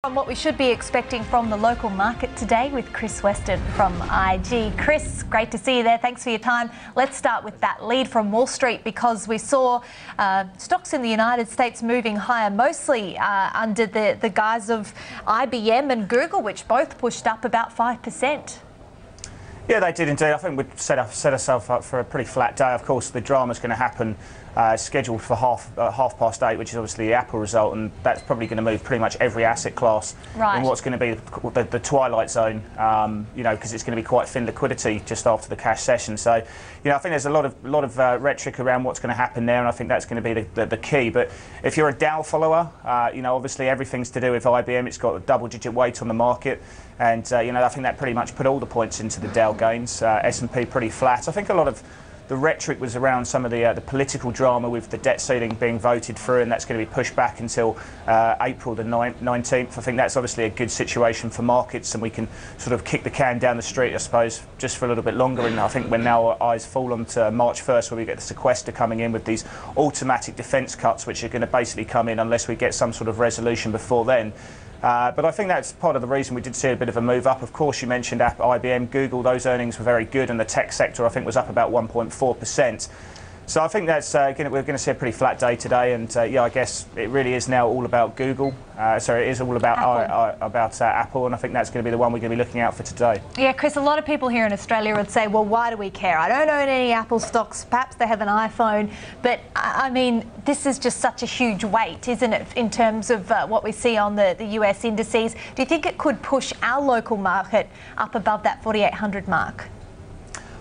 On what we should be expecting from the local market today with Chris Weston from IG. Chris, great to see you there. Thanks for your time. Let's start with that lead from Wall Street because we saw stocks in the United States moving higher, mostly under the guise of IBM and Google, which both pushed up about 5%. Yeah, they did indeed. I think we'd set ourselves up for a pretty flat day. Of course, the drama's going to happen scheduled for half past 8, which is obviously the Apple result, and that's probably going to move pretty much every asset class in what's going to be the twilight zone. You know, because it's going to be quite thin liquidity just after the cash session. So, you know, I think there's a lot of rhetoric around what's going to happen there, and I think that's going to be the key. But if you're a Dow follower, you know, obviously everything's to do with IBM. It's got a double-digit weight on the market. And, you know, I think that pretty much put all the points into the Dow gains. S&P pretty flat. I think a lot of the rhetoric was around some of the political drama with the debt ceiling being voted through, and that's going to be pushed back until April the 19th. I think that's obviously a good situation for markets, and we can sort of kick the can down the street, I suppose, just for a little bit longer. And I think when now our eyes fall on to March 1st, where we get the sequester coming in with these automatic defence cuts, which are going to basically come in unless we get some sort of resolution before then. But I think that's part of the reason we did see a bit of a move up. Of course, you mentioned IBM, Google, those earnings were very good, and the tech sector, I think, was up about 1.4%. So I think that's we're going to see a pretty flat day today, and yeah, I guess it really is now all about Google. So it is all about Apple, and I think that's going to be the one we're going to be looking out for today. Yeah, Chris, a lot of people here in Australia would say, well, why do we care? I don't own any Apple stocks. Perhaps they have an iPhone, but I mean, this is just such a huge weight, isn't it, in terms of what we see on the US indices? Do you think it could push our local market up above that 4,800 mark?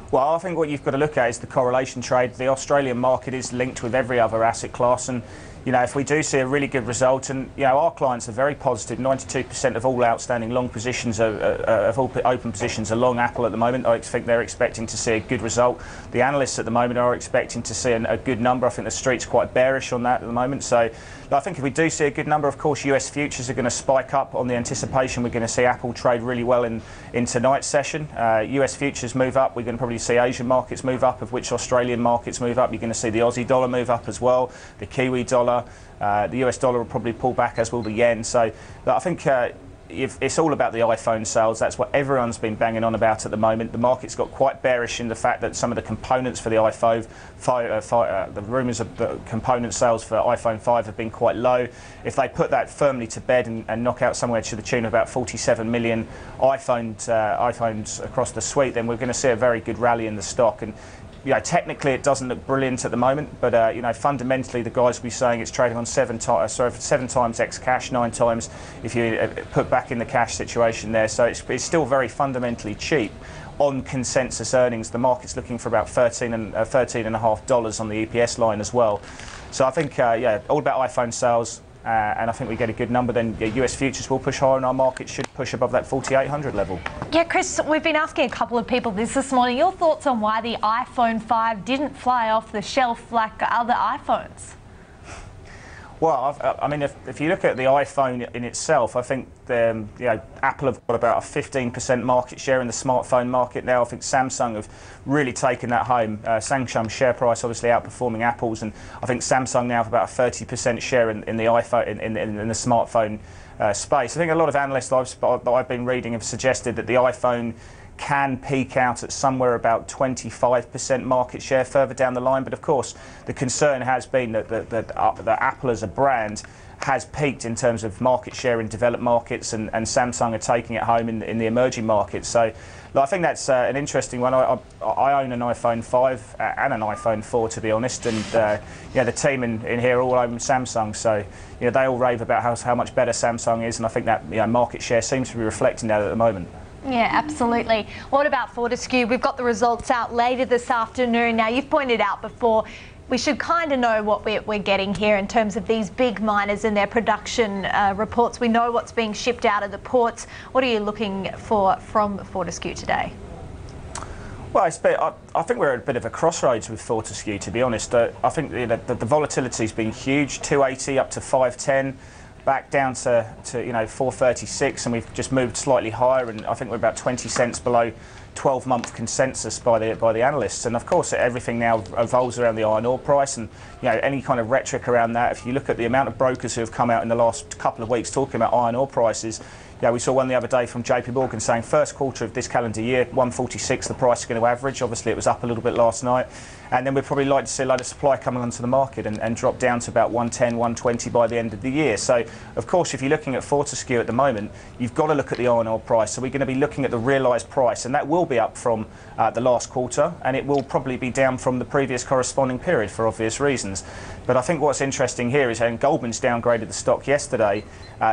Well, I think what you've got to look at is the correlation trade. The Australian market is linked with every other asset class, and you know, if we do see a really good result, and you know, our clients are very positive. 92% of all outstanding long positions of all open positions are long Apple at the moment. I think they're expecting to see a good result. The analysts at the moment are expecting to see a good number. I think the street's quite bearish on that at the moment. So I think if we do see a good number, of course, US futures are going to spike up on the anticipation we're going to see Apple trade really well in tonight's session. US futures move up. We're going to probably see Asian markets move up, of which Australian markets move up. You're going to see the Aussie dollar move up as well, the Kiwi dollar. The US dollar will probably pull back, as will the yen. So I think it's all about the iPhone sales. That's what everyone's been banging on about at the moment. The market's got quite bearish in the fact that some of the components for the iPhone, the rumours of the component sales for iPhone 5 have been quite low. If they put that firmly to bed and knock out somewhere to the tune of about 47 million iPhones across the suite, then we're going to see a very good rally in the stock. And you know, technically it doesn't look brilliant at the moment, but you know, fundamentally the guys will be saying it's trading on 7 times X cash, 9 times if you put back in the cash situation there. So it's still very fundamentally cheap on consensus earnings. The market's looking for about $13.50 on the EPS line as well. So I think yeah, all about iPhone sales. And I think we get a good number, then US futures will push higher and our market should push above that 4,800 level. Yeah, Chris, we've been asking a couple of people this morning. Your thoughts on why the iPhone 5 didn't fly off the shelf like other iPhones? Well, I mean, if you look at the iPhone in itself, I think you know, Apple have got about a 15% market share in the smartphone market now. I think Samsung have really taken that home. Samsung's share price obviously outperforming Apple's, and I think Samsung now have about a 30% share in the iPhone in the smartphone space. I think a lot of analysts that I've been reading have suggested that the iPhone can peak out at somewhere about 25% market share further down the line. But of course, the concern has been that Apple as a brand has peaked in terms of market share in developed markets, and Samsung are taking it home in the emerging markets. So I think that's an interesting one. I own an iPhone 5 and an iPhone 4, to be honest, and yeah, the team in here all own Samsung, so you know, they all rave about how much better Samsung is, and I think that, you know, market share seems to be reflecting that at the moment. Yeah, absolutely. What about Fortescue? We've got the results out later this afternoon. Now, you've pointed out before, we should kind of know what we're getting here in terms of these big miners and their production reports. We know what's being shipped out of the ports. What are you looking for from Fortescue today? Well, I think we're at a bit of a crossroads with Fortescue, to be honest. I think the volatility's been huge, 280 up to 510. Back down to you know, 436, and we've just moved slightly higher, and I think we're about 20 cents below 12-month consensus by the analysts. And of course, everything now revolves around the iron ore price, and any kind of rhetoric around that. If you look at the amount of brokers who have come out in the last couple of weeks talking about iron ore prices, we saw one the other day from JP Morgan saying first quarter of this calendar year, 146 the price is going to average. Obviously it was up a little bit last night, and then we're probably likely to see a load of supply coming onto the market and drop down to about 110, 120 by the end of the year. So of course, if you're looking at Fortescue at the moment, you've got to look at the iron ore price. So we're going to be looking at the realised price, and that will be up from the last quarter, and it will probably be down from the previous corresponding period for obvious reasons. But I think what's interesting here is that Goldman's downgraded the stock yesterday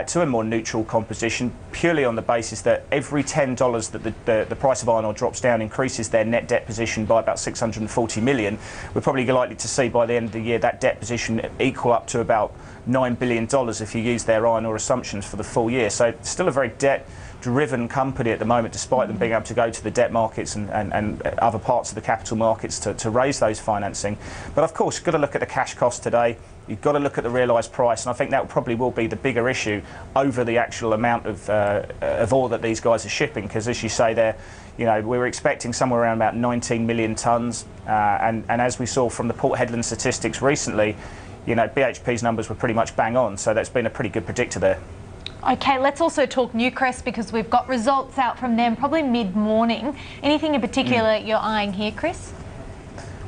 to a more neutral composition, purely on the basis that every $10 that the price of iron ore drops down increases their net debt position by about 640 million. We're probably likely to see by the end of the year that debt position equal up to about $9 billion if you use their iron ore assumptions for the full year. So still a very debt-driven company at the moment, despite them being able to go to the debt markets and other parts of the capital markets to raise those financing. But of course, you've got to look at the cash cost today. You've got to look at the realised price, and I think that probably will be the bigger issue over the actual amount of ore that these guys are shipping. Because as you say there, we were expecting somewhere around about 19 million tonnes, and as we saw from the Port Hedland statistics recently, BHP's numbers were pretty much bang on. So that's been a pretty good predictor there. Okay, let's also talk Newcrest, because we've got results out from them probably mid-morning. Anything in particular you're eyeing here, Chris?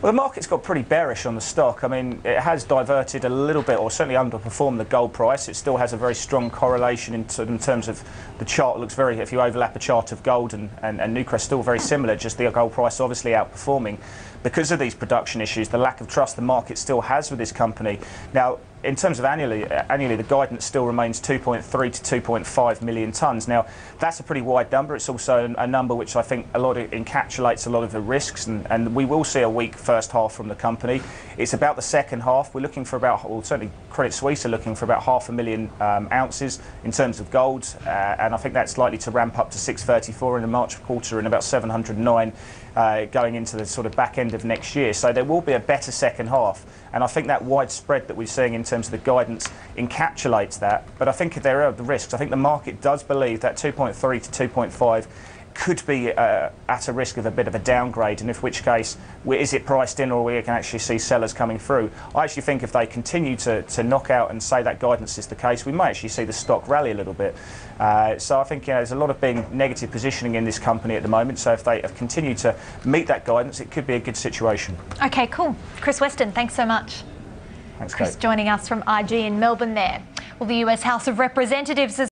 Well, the market's got pretty bearish on the stock. I mean, it has diverted a little bit, or certainly underperformed the gold price. It still has a very strong correlation in terms of the chart. Looks very, if you overlap a chart of gold and Newcrest, still very similar, just the gold price obviously outperforming. Because of these production issues, the lack of trust the market still has with this company. Now, in terms of annually, the guidance still remains 2.3 to 2.5 million tonnes. Now, that's a pretty wide number. It's also a number which I think encapsulates a lot of the risks, and we will see a weak first half from the company. It's about the second half. We're looking for about, well, certainly Credit Suisse are looking for about 500,000 ounces in terms of gold, and I think that's likely to ramp up to 634 in the March quarter and about 709 going into the sort of back end of next year. So there will be a better second half, and I think that wide spread that we're seeing in terms of the guidance encapsulates that. But I think there are the risks. I think the market does believe that 2.3 to 2.5 could be at a risk of a bit of a downgrade, and in which case, is it priced in, or we can actually see sellers coming through? I actually think if they continue to knock out and say that guidance is the case, we might actually see the stock rally a little bit. So I think there's a lot of being negative positioning in this company at the moment, so if they continue to meet that guidance, it could be a good situation. Okay, cool. Chris Weston, thanks so much. Thanks, Chris Kate. joining us from IG in Melbourne there. Well, the US House of Representatives has